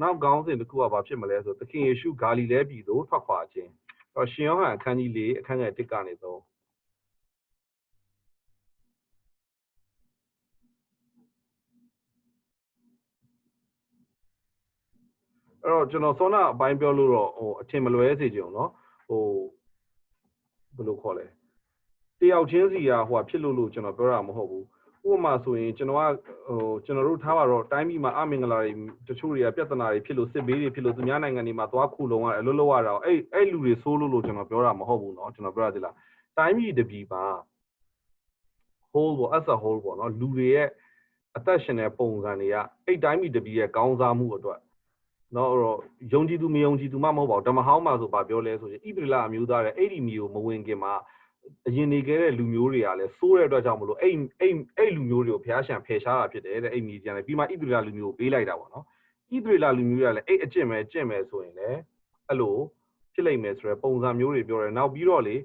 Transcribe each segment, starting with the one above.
နောက်ခေါင်းစဉ်တစ်ခုကဘာဖြစ်မလဲဆိုသခင်ယေရှုဂါလိလဲပြည်သို့ထွက်ခွာခြင်းရှင်ယောဟန်အခန်းကြီး၄အခန်းငယ်1ကနေ3အဲ့တော့ကျွန်တော်စောနာအပိုင်းပြောလို့တော့အထင်မလွဲစေချင်အောင်เนาะဘယ်လိုခေါ်လဲတယောက်ချင်းစီကဖြစ်လို့ကျွန်တော်ပြောတာမဟုတ်ဘူးဥပမာဆိုရင်ကျွန်တော်တို့ထားပါတော့တိုင်းပြည်မှာအမင်္ဂလာတွေတချို့တွေကပြဿနာတွေဖြစ်လို့စစ်ဘေးတွေဖြစ်လို့သူများနိုင်ငံတွေမှာသွားခုလုံရတယ်လို့လောက်ရတာအဲ့လူတွေဆိုးလို့ကျွန်တော်ပြောတာမဟုတ်ဘူးเนาะကျွန်တော်ပြောရသေးလားတိုင်းပြည်တပြည်မှာ whole ပေါ့ as a whole ပေါ့เนาะလူတွေရဲ့အသက်ရှင်တဲ့ပုံစံတွေကအဲ့တိုင်းပြည်တပြည်ရဲ့ကောင်းစားမှုအတွက်နော်ယုံကြည်သူမယုံကြည်သူမှမဟုတ်ပါဘူးဓမ္မဟောင်းမှာဆိုပါပြောလဲဆိုရင်ဣသရေလအမျိုးသားတွေအဲ့ဒီမျိုးမဝင်ခင်မှာအရင်နေခဲ့တဲ့လူမျိုးတွေကလည်းစိုးတဲ့အတွက်ကြောင့်မလို့အဲ့လူမျိုးတွေကိုဘုရားရှင်ဖယ်ရှားတာဖြစ်တယ်တဲ့အဲ့မြေကျန်တယ်ပြီးမှဣသရေလလူမျိုးကိုပေးလိုက်တာပေါ့နော်ဣသရေလလူမျိုးတွေကလည်းအဲ့အကျင့်ပဲကျင့်မယ်ဆိုရင်လည်းအဲ့လိုဖြစ်လိမ့်မယ်ဆိုရယ်ပုံစံမျိုးတွေပြောတယ်နောက်ပြီးတော့လေ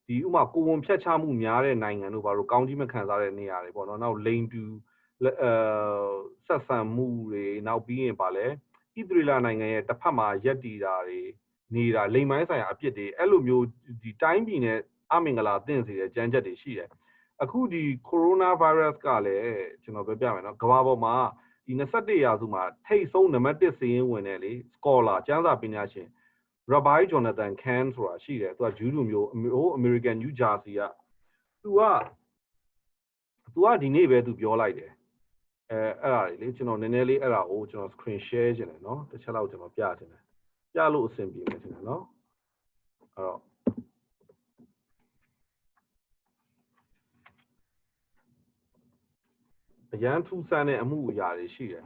ဒီဥမာကိုဝန်ဖြတ်ချမှုများတဲ့နိုင်ငံတို့ဘာလို့ကောင်းကြီးမခံစားတဲ့နေရာတွေပေါ့နော်နောက်လိန်တူဆက်ဆံမှုတွေနောက်ပြီးရင်ပါလဲဣသရေလနိုင်ငံရဲ့တစ်ဖက်မှာရက်တီတာတွေနေတာလိမ်မိုင်းဆိုင်ရာအပြစ်တွေအဲ့လိုမျိုးဒီတိုင်းပြည်နဲ့အမင်္ဂလာသင့်စေတဲ့ကြမ်းချက်တွေရှိတယ်အခုဒီကိုရိုနာဗိုင်းရပ်စ်ကလည်းကျွန်တော်ပြောပြမယ်နော်ကမ္ဘာပေါ်မှာဒီ21ရာစုမှာထိတ်ဆုံးနံပါတ်1စီးရင်ဝင်တယ်လေ scholar ကျမ်းစာပညာရှင် Rabbi Jonathan Cahn ဆိုတာရှိတယ်သူကဂျူးလူမျိုးAmerican New Jersey ကသူကဒီနေ့ပဲသူပြောလိုက်တယ်အဲ့ဒါလေကျွန်တော်နည်းနည်းလေးအဲ့ဒါကိုကျွန်တော် screen share ခြင်းတယ်เนาะတစ်ချက်လောက်ကျွန်တော်ပြခြင်းတယ်ပြလို့အဆင်ပြေမယ်ထင်တယ်เนาะအဲ့တော့အရန်ထူးဆန်းတဲ့အမှုအရာတွေရှိတယ်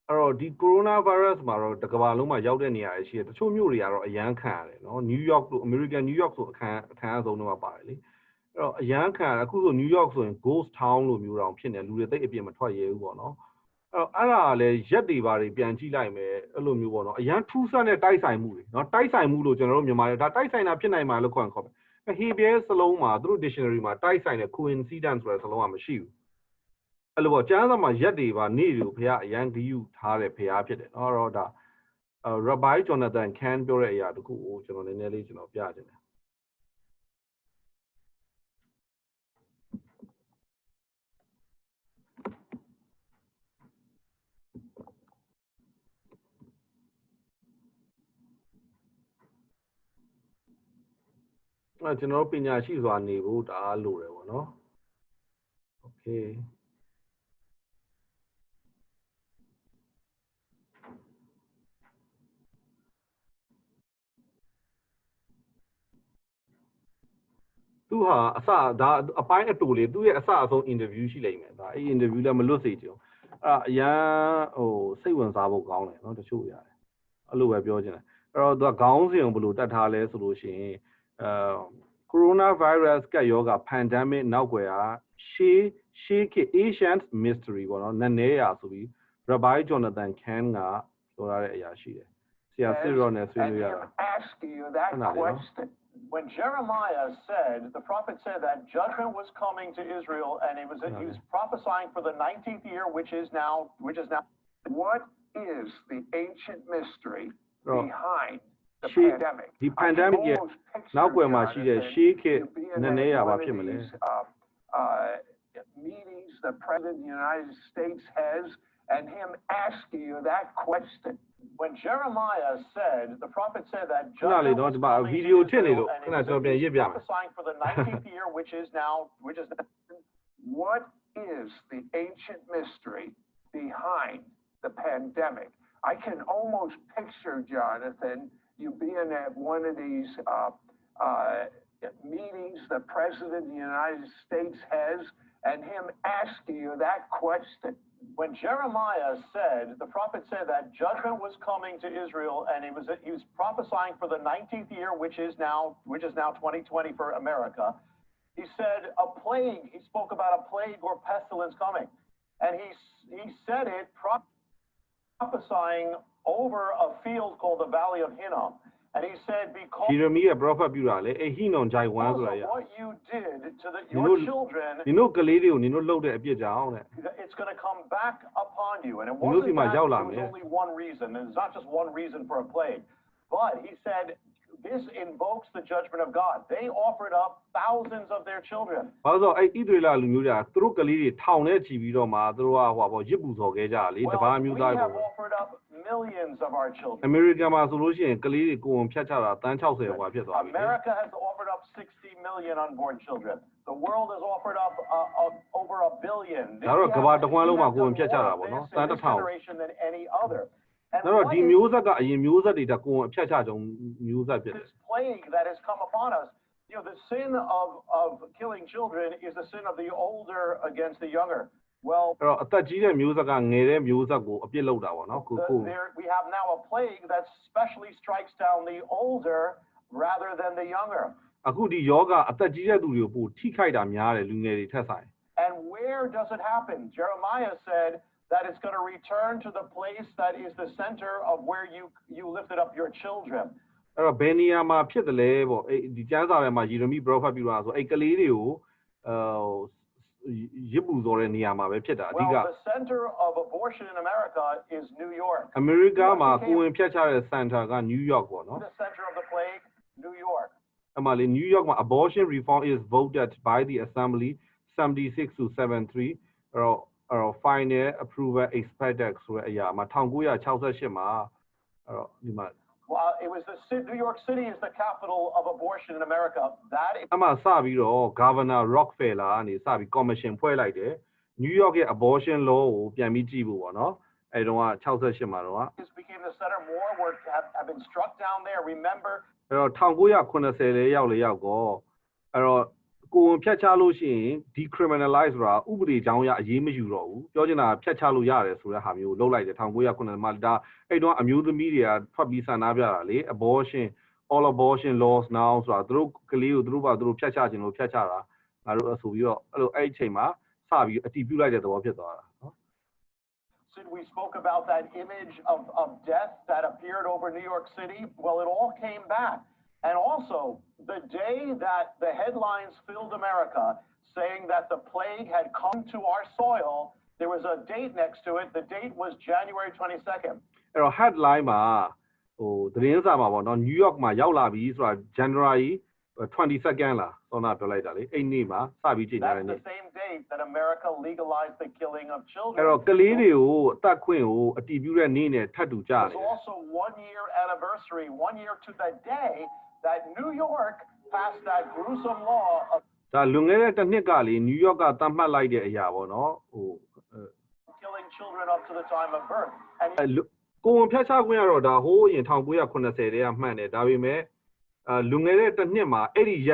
အဲ့တော့ဒီ coronavirus မှာတော့တစ်ကမ္ဘာလုံးမှာရောက်တဲ့နေရာတွေရှိတယ်တချို့မြို့တွေကတော့အရန်ခံရတယ်เนาะ New York လို့ American New York ဆိုအခန်းအဆုံးတော့ပါတယ်လေအဲ့တော့အရန်ခံရအခုဆို New York ဆိုရင် ghost town လို့မျိုးတောင်ဖြစ်နေလူတွေသိအပြင်မထွက်ရဲဘူးပေါ့နော်အဲ့ဒါလည်းရက်တွေပါတွေပြန်ကြည့်လိုက်မယ်အဲ့လိုမျိုးပေါ့နော်အရန်ထူးဆန်းတဲ့တိုက်ဆိုင်မှုတွေနော်တိုက်ဆိုင်မှုလို့ကျွန်တော်တို့မြန်မာတွေဒါတိုက်ဆိုင်တာဖြစ်နိုင်မှာလို့ခေါ်မယ်ဟေဘဲစလုံးမှာသူတို့ dictionary မှာတိုက်ဆိုင်တဲ့ coincidence ဆိုတဲ့စလုံးကမရှိဘူးအဲ့လိုပေါ့ကျမ်းစာမှာရက်တွေပါနေ့တွေကိုဘုရားအရန်ဂရုထားတဲ့ဘုရားဖြစ်တယ်နော်တော့ဒါ Rabbi Jonathan Cahn ပြောတဲ့အရာတခုကိုကျွန်တော်နည်းနည်းလေးကျွန်တော်ပြချင်တယ်ကျွန်တော်ပညာရှိစွာနေဖို့ဒါလိုတယ်ပေါ့နော်โอเคသူဟာအစဒါအပိုင်းအတူလေသူရဲ့အစအဆုံး interview ရှိလိမ့်မယ်ဒါအဲ့ interview လည်းမလွတ်စေချင်အဲ့အရန်စိတ်ဝင်စားဖို့ကောင်းတယ်เนาะတချို့ရတယ်အဲ့လိုပဲပြောချင်တယ်အဲ့တော့သူကခေါင်းစဉ်ကိုဘယ်လိုတတ်ထားလဲဆိုလို့ရှိရင်coronavirus ကယောဂ pandemic နောက်ွယ်ကရှေးခေတ် ancient mystery ပေါ့နော်နည်းနည်းရာဆိုပြီး Rabbi Jonathan Cahn ကပြောထားတဲ့အရာရှိတယ်ဆရာစစ်ရောနဲ့ဆွေးနွေးရတာ When Jeremiah said, the prophet said that judgment was coming to Israel, and he was prophesying for the 19th year, which is now. What is the ancient mystery behind the pandemic? The pandemic, now where my she meetings the president of the United States has, and him asking you that question. When Jeremiah said, the prophet said that judgment was prophesying for the 19th year, which is now. What is the ancient mystery behind the pandemic? I can almost picture, Jonathan, you being at one of these meetings the president of the United States has, and him asking you that question. When Jeremiah said, the prophet said that judgment was coming to Israel, and he was prophesying for the 19th year, which is now 2020 for America. He said a plague. He spoke about a plague or pestilence coming, and he said it prophesying over a field called the Valley of Hinnom. And he said, because ဂျေရမီရဲ့ prophet ပြုတာလေဟိနုံဂျိုင်ဝမ်ဆိုတာ of what you did to You your know- children, နင်တို့ကလေးတွေကိုနင်တို့လှုပ်တဲ့အပြစ်ကြောင့်တဲ့ it's going to come back upon you. And it You know, wasn't si ma that yaw there la was me. only one reason. And it's not just one reason for a plague. But he said, this invokes the judgment of God. They offered up thousands of their children. ဘာလို့ဆိုဣသရေလလူမျိုးတွေကသူတို့ကလေးတွေထောင်နဲ့ချီပြီးတော့မှသူတို့ကဟိုပေါ့ရစ်ပူဇော်ခဲ့ကြတာလေတပါး Well, မျိုး we သားတွေ have ပေါ့ offered up millions of our children. အမေရိကန်မှာဆိုလို့ရှိရင်ကလေးတွေကိုယ်ဝင်ဖြတ်ချတာတန်း60ဟွာဖြစ်သွားပြီလေ America has offered up 60 million unborn children. The world has offered up over a billion. ဒါတော့ကမ္ဘာတစ်ဝန်းလုံးမှာ We ကိုယ် have ဝင်ဖြတ်ချတာ done ပေါ့ more နော် of တန်း this တစ် in ထောင် this generation than any other. And ဒါတော့ what ဒီ is မျိုးဆက်ကအရင်မျိုးဆက်တွေတက်ကိုယ်ဝင်ဖြတ်ချကြုံမျိုးဆက်ဖြစ်တယ် this plague that has come upon us? You know, the sin of killing children is the sin of the older against the younger. Well, အဲ့တော့အသက်ကြီးတဲ့မျိုးဆက်ကငယ်တဲ့မျိုးဆက်ကိုအပြစ်လုပ်တာပေါ့နော်ကို we have now a plague that specially strikes down the older rather than the younger. အခုဒီယောဂအသက်ကြီးတဲ့သူတွေကိုပိုထိခိုက်တာများတယ်လူငယ်တွေထက်ဆိုင် And where does it happen? Jeremiah said that it's going to return to the place that is the center of where you lifted up your children. အဲ့တော့ဘယ်နေရာမှာဖြစ်တယ်လဲပေါ့အဲ့ဒီကျမ်းစာထဲမှာယေရမိ prophet ပြုတာဆိုအဲ့ကလေးတွေကိုရစ်ပူဇော်တဲ့နေရာမှာပဲဖြစ်တာအဓိက Well, the center of abortion in America is New York. အမေရိကမှာကိုဝင်ဖြတ်ချတဲ့ center က New York ပေါ့နော် The center of the plague, New York. အမှလေ New York မှာ abortion reform is voted by the assembly 76 to 73အဲ့တော့ final approval expected ဆိုတဲ့အရာမှာ1968မှာအဲ့တော့ဒီမှာ Well, it was New York City is the capital of abortion in America. That is အမှစပြီးတော့ Governor Rockefeller ကနေစပြီး commission ဖွဲ့လိုက်တယ် New York ရဲ့ abortion law ကိုပြန်ပြီးကြည့်ဖို့ပေါ့နော်အဲ့တုန်းက68မှာတော့ this became the center. More work have been struck down there. Remember, အဲ့တော့1980လေရောက်ကောအဲ့တော့ကိုယ်ဖြတ်ချလို့ရှိရင် decriminalize ဆိုတာဥပဒေကြောင်းအရအရေးမယူတော့ဘူးပြောချင်တာဖြတ်ချလို့ရတယ်ဆိုတဲ့ဟာမျိုးလုပ်လိုက်တယ်1980မှာဒါအဲ့တော့အမျိုးသမီးတွေကထွက်ပြီးဆန္ဒပြတာလေ abortion all abortion laws now ဆိုတာသူတို့ကလေးကိုသူတို့ဘာသူတို့ဖြတ်ချခြင်းလို့ဖြတ်ချတာငါတို့ဆိုပြီးတော့အဲ့လိုအဲ့အချိန်မှာစပြီးအတည်ပြုလိုက်တဲ့သဘောဖြစ်သွားတာနော် we spoke about that image of death that appeared over New York City. Well, it all came back. And also, the day that the headlines filled America saying that the plague had come to our soil, there was a date next to it. The date was January 22nd. အဲ့တော့ headline မှာဟိုသတင်းစာမှာပေါ့နော် New York မှာရောက်လာပြီဆိုတာ January 22nd လားစောနာပြောလိုက်တာလေအဲ့နေ့မှာစပြီးချိန်ထားတဲ့နေ့ That's the same date that America legalized the killing of children. အဲ့တော့ကလေးတွေကိုအသက်ခွင့်ကိုအတည်ပြုတဲ့နေ့နဲ့ထပ်တူကြတယ် It's also 1 year anniversary, 1 year to the day that New York passed that gruesome law of ဒါလွန်ခဲ့တဲ့တစ်နှစ်ကလေ New York ကသတ်မှတ်လိုက်တဲ့အရာပေါ့နော်ဟို killing children up to the time of birth. And ကိုယ်ဖြတ်ချခွင့်ကတော့ဒါဟိုးအရင်1980တည်းကမှန်တယ်ဒါပေမဲ့လွန်ခဲ့တဲ့တစ်နှစ်မှာအဲ့ဒီရ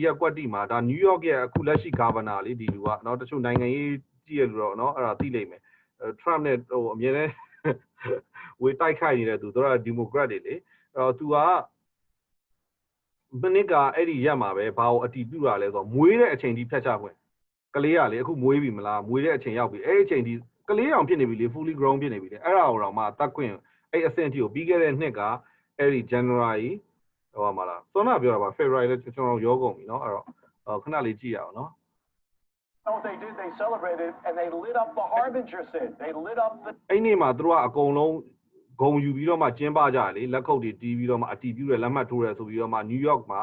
က်ကွက်တီမှာဒါ New York ရဲ့အခုလက်ရှိ governor လေးဒီလူကเนาะတချို့နိုင်ငံရေးကြည့်ရလို့တော့เนาะအဲ့ဒါသိလိမ့်မယ် Trump နဲ့ဟိုအမြဲတမ်းဝေတိုက်ခိုက်နေတဲ့သူတို့က Democrat တွေလေအဲ့တော့သူကမနစ်ကအဲ့ဒီရက်မှာပဲဘာကိုအတီးပြတာလဲဆိုတော့မွေးတဲ့အချိန်ထိဖြတ်ချခွင့်ကလေးကလေအခုမွေးပြီမလားမွေးတဲ့အချိန်ရောက်ပြီအဲ့ဒီအချိန်ထိကလေးအောင်ဖြစ်နေပြီလေ fully grown ဖြစ်နေပြီလေအဲ့ဒါကိုတော့မှတတ်ခွင့်အဲ့အဆင့်ထိကိုပြီးခဲ့တဲ့နှစ်ကအဲ့ဒီ January ဟိုမှာလားစောနာပြောတာပါ February လဲကျွန်တော်ရောကုန်ပြီเนาะအဲ့တော့ခဏလေးကြည့်ရအောင်เนาะ what they did, they celebrated and they lit up the harbinger sin. They lit up the အဲ့နေ့မှာသူတို့ကအကုန်လုံးဂုံယူပြီးတော့မှကျင်းပကြတယ်လေလက်ခုပ်တွေတီးပြီးတော့မှအတီးပြူတယ်လက်မှတ်ထိုးတယ်ဆိုပြီးတော့မှ New York မှာ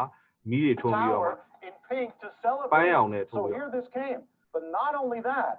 မီးတွေထွန်းပြီးတော့ tower in pink to celebrate. ပန်းရောင်နဲ့ထိုး So ပြီး here this came. But not only that,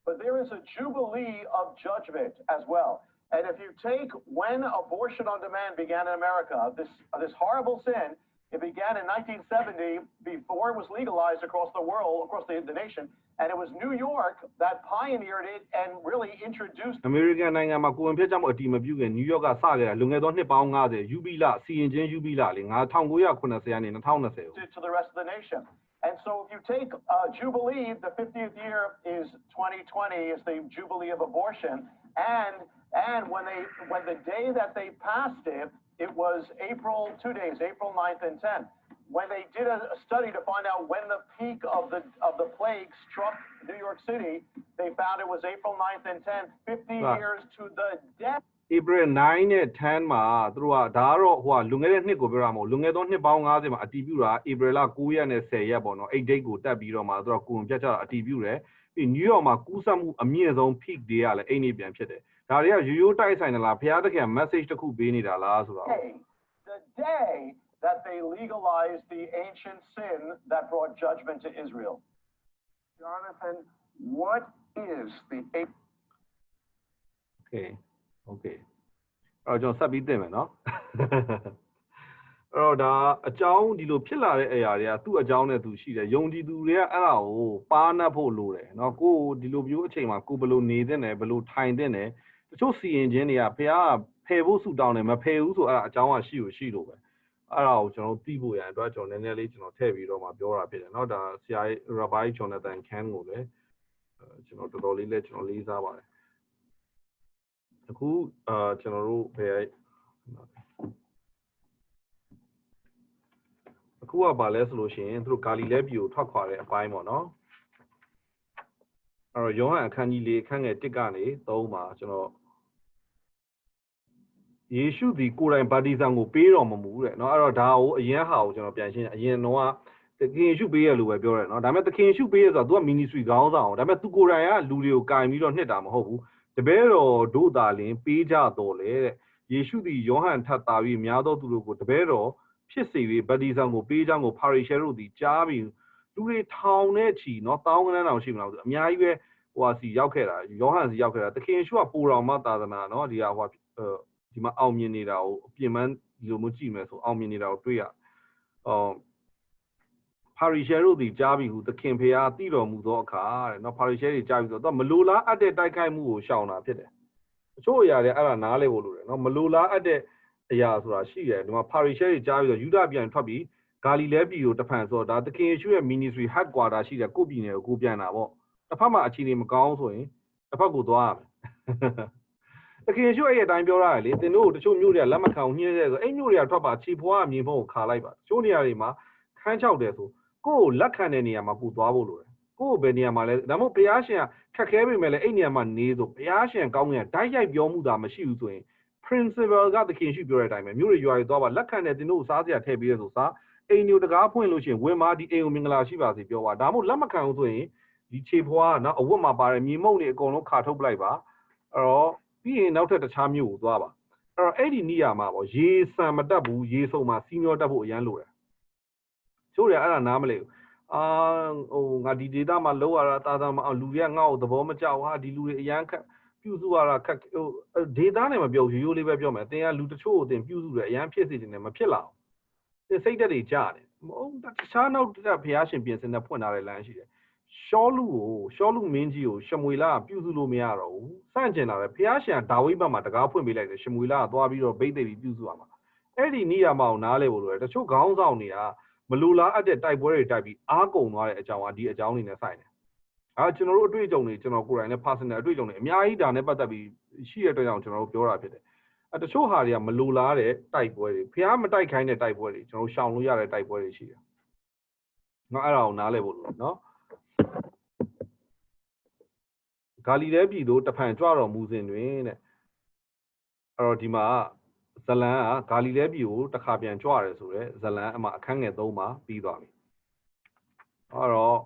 but there is a jubilee of judgment as well. And if you take when abortion on demand began in America, this horrible sin, it began in 1970 before it was legalized across the world, across the nation. And it was New York that pioneered it and really introduced American နိုင်ငံမှာကိုယ်ဝင်ဖြတ်ချက်မှုအတီးမပြုခင် New York ကစခဲ့တာလွန်ခဲ့သောနှစ်ပေါင်း90ယူဘီလစီရင်ချင်းယူဘီလလေ1980ကနေ2020 to the rest of the nation. And so if you take Jubilee, the 50th year is 2020, is the Jubilee of abortion. And when the day that they passed it, it was April 9th and 10th. When they did a study to find out when the peak of the plague struck New York City, they found it was April 9th and 10th, 50 years to the death. April 9နဲ့10မှာသူတို့ကဒါကတော့ဟိုကလွန်ခဲ့တဲ့နှစ်ကိုပြောတာမဟုတ်လွန်ခဲ့သောနှစ်ပေါင်း90မှာအတီးပြူတာ April 9ရက်နဲ့10ရက်ပေါ့နော်အဲ့ date ကိုတက်ပြီးတော့မှသူတို့ကကိုယ်ပြတ်ချတာအတီးပြူတယ်ပြီး New York မှာကူးစက်မှုအမြင့်ဆုံး peak တွေကလည်းအဲ့နေ့ပြန်ဖြစ်တယ်ဒါတွေကရိုးရိုးတိုက်ဆိုင်တယ်လားဖျားသခင် message တစ်ခုပေးနေတာလားဆိုတော့ The day that they legalized the ancient sin that brought judgment to Israel. Jonathan, what is the Okay အဲ့တော့ကျွန်တော်ဆက်ပြီးသိမယ်နော်အဲ့တော့ဒါအကြောင်းဒီလိုဖြစ်လာတဲ့အရာတွေကသူ့အကြောင်းနဲ့သူရှိတယ်ယုံကြည်သူတွေကအဲ့ဒါကိုပါနှပ်ဖို့လိုတယ်နော်ကိုယ်ဒီလိုမျိုးအချိန်မှာကိုယ်ဘယ်လိုနေတဲ့တယ်ဘယ်လိုထိုင်တဲ့တယ်တချို့စီရင်ခြင်းတွေကဖះဖယ်ဖို့ဆူတောင်းတယ်မဖယ်ဘူးဆိုအဲ့ဒါအကြောင်းကရှိလို့ပဲအဲ့ဒါကိုကျွန်တော်သိဖို့ရန်အတွက်ကျွန်တော်နည်းနည်းလေးကျွန်တော်ထည့်ပြီးတော့မှပြောတာဖြစ်တယ်เนาะဒါဆရာကြီး Rabbi Jonathan Khan ကိုလည်းကျွန်တော်တော်တော်လေးလည်းကျွန်တော်လေးစားပါတယ်အခုကျွန်တော်တို့ဘယ်အခုကဘာလဲဆိုလို့ရှိရင်သူတို့ဂါလိလဲပြည်ကိုထွက်ခွာတဲ့အပိုင်းပေါ့နော်အဲ့တော့ယောဟန်အခန်းကြီး၄အခန်းငယ်1ကနေ3မှာကျွန်တော်ယေရှုသည်ကိုယ်တိုင်ဗတ္တိဇံကိုပေးတော်မမူတဲ့เนาะအဲ့တော့ဒါကိုအရင်ဟာကိုကျွန်တော်ပြန်ရှင်းအရင်တော့သခင်ယေရှုပေးရလို့ပဲပြောတယ်เนาะဒါပေမဲ့သခင်ယေရှုပေးရဆိုတော့ तू က ministry ခေါင်းဆောင်ဒါပေမဲ့ तू ကိုယ်တိုင်ကလူတွေကိုကင်ပြီးတော့နှစ်တာမဟုတ်ဘူးတပည့်တော်တို့သာလင်ပေးကြတော်လေတဲ့ယေရှုသည်ယောဟန်ထပ်သာပြီးများသောသူတို့ကိုတပည့်တော်ဖြစ်စေ၍ဗတ္တိဇံကိုပေးကြောင်းကိုဖာရိရှဲတို့သည်ကြားပြီးလူတွေထောင်နဲ့ချီเนาะတောင်းကနန်းတောင်ရှိမလားအများကြီးပဲဟိုဟာစီရောက်ခဲ့တာယောဟန်စီရောက်ခဲ့တာသခင်ယေရှုကပူတော်မသာသနာเนาะဒီဟာဟိုဒီမှာအောင်မြင်နေတာကိုအပြင်ပန်းဒီလိုမျိုးကြည့်မယ်ဆိုအောင်မြင်နေတာကိုတွေ့ရဖာရိရှဲတို့ဒီကြားပြီးဟူသခင်ဖျားတည်တော်မူသောအခါတဲ့နော်ဖာရိရှဲတွေကြားပြီးဆိုတော့မလိုလားအပ်တဲ့တိုက်ခိုက်မှုကိုရှောင်တာဖြစ်တယ်အချို့အရာတွေအဲ့ဒါနားလဲဖို့လိုတယ်နော်မလိုလားအပ်တဲ့အရာဆိုတာရှိတယ်ဒီမှာဖာရိရှဲတွေကြားပြီးတော့ယူဒပြန်ထွက်ပြီးဂါလိလဲပြည်ကိုတဖန်ဆိုတော့ဒါသခင်ယေရှုရဲ့ ministry headquarter ရှိတဲ့ကိုပြည်နယ်ကိုကိုပြန်တာပေါ့တစ်ဖက်မှာအခြေအနေမကောင်းဆိုရင်တစ်ဖက်ကိုသွားရမယ်တခင်ရှုအဲ့အတိုင်းပြောရတယ်လေသင်တို့တချို့မျိုးတွေကလက်မခံညှင်းရဲဆိုအဲ့မျိုးတွေကထွက်ပါခြေဖွားအမြင်ဖို့ခါလိုက်ပါတချို့နေရာတွေမှာခန်းချောက်တယ်ဆိုကိုယ့်ကိုလက်ခံတဲ့နေရာမှာကိုသွားဖို့လိုတယ်ကိုယ့်ကိုဘယ်နေရာမှာလဲဒါမှမဟုတ်ဘုရားရှင်ကခက်ခဲပေမဲ့လည်းအဲ့နေရာမှာနေဆိုဘုရားရှင်ကောင်းကင်ဓာတ်ရိုက်ပြောမှုတာမရှိဘူးဆိုရင် principle ကသခင်ရှုပြောတဲ့အတိုင်းပဲမျိုးတွေရွာတွေသွားပါလက်ခံတဲ့သင်တို့စားစရာထည့်ပေးရဆိုစားအိမ်မျိုးတကားဖွင့်လို့ရှိရင်ဝင်မာဒီအိမ်ကိုမင်္ဂလာရှိပါစေပြောပါဒါမှမဟုတ်လက်မခံဘူးဆိုရင်ဒီခြေဖွားကနော်အဝတ်မှာပါတယ်မြေမုံတွေအကုန်လုံးခါထုတ်ပလိုက်ပါအဲ့တော့ပြီးရင်နောက်ထပ်တခြားမျိုးကိုသွားပါအဲ့တော့အဲ့ဒီနေရာမှာပေါ့ရေစံမတက်ဘူးရေစုံမှာစီမျောတက်ဖို့အရန်လိုတယ်ချို့ရအဲ့ဒါနားမလဲဘူးဟိုငါဒီ data မှာလောက်ရတာတာမအောင်လူတွေကငါ့ကိုသဘောမကျဘူးဟာဒီလူတွေအရန်ခက်ပြုစုရတာခက်ဟို data နဲ့မပြောရိုးရိုးလေးပဲပြောမယ်အတင်ကလူတချို့အတင်ပြုစုတယ်အရန်ဖြစ်စေတယ်မဖြစ်လာဘူးစိတ်တက်တွေကြားတယ်မဟုတ်တခြားနောက်ဘုရားရှင်ပြင်စင်တဲ့ဖွင့်ထားတဲ့လမ်းရှိတယ်ရှောလူမင်းကြီးကိုရှမွေလာပြုစုလို့မရတော့ဘူးစန့်ကျင်လာတယ်ဘုရားရှင်ကဒါဝိဒ်ဘက်မှာတကားဖွင့်ပေးလိုက်တယ်ရှမွေလာကသွားပြီးတော့ဗိသိက်ပြီးပြုစုရမှာအဲ့ဒီနေရာမှာကိုနားလဲဖို့လိုတယ်တချို့ခေါင်းဆောင်တွေကမလူလားအပ်တဲ့တိုက်ပွဲတွေတိုက်ပြီးအားကုန်သွားတဲ့အကြောင်းကဒီအကြောင်းတွေနဲ့ဆိုင်တယ်ကျွန်တော်တို့အတွေ့အကြုံတွေကျွန်တော်ကိုယ်တိုင်နဲ့ personal အတွေ့အကြုံတွေအများကြီးဒါနဲ့ပတ်သက်ပြီးရှိတဲ့အတွက်ကြောင့်ကျွန်တော်တို့ပြောတာဖြစ်တယ်တချို့ဟာတွေကမလူလားတဲ့တိုက်ပွဲတွေဘုရားမတိုက်ခိုင်းတဲ့တိုက်ပွဲတွေကျွန်တော်ရှောင်လို့ရတဲ့တိုက်ပွဲတွေရှိတယ်ငါအဲ့ဒါကိုနားလဲဖို့လိုနော်ဂါလိလဲပြည်သို့တဖန်ကြွတော်မူစဉ်တွင်တဲ့အဲ့တော့ဒီမှာဇလန်ကဂါလိလဲပြည်ကိုတစ်ခါပြန်ကြွတယ်ဆိုတော့ဇလန်အမှအခန်းငယ်3မှာပြီးသွားပြီအဲ့တော့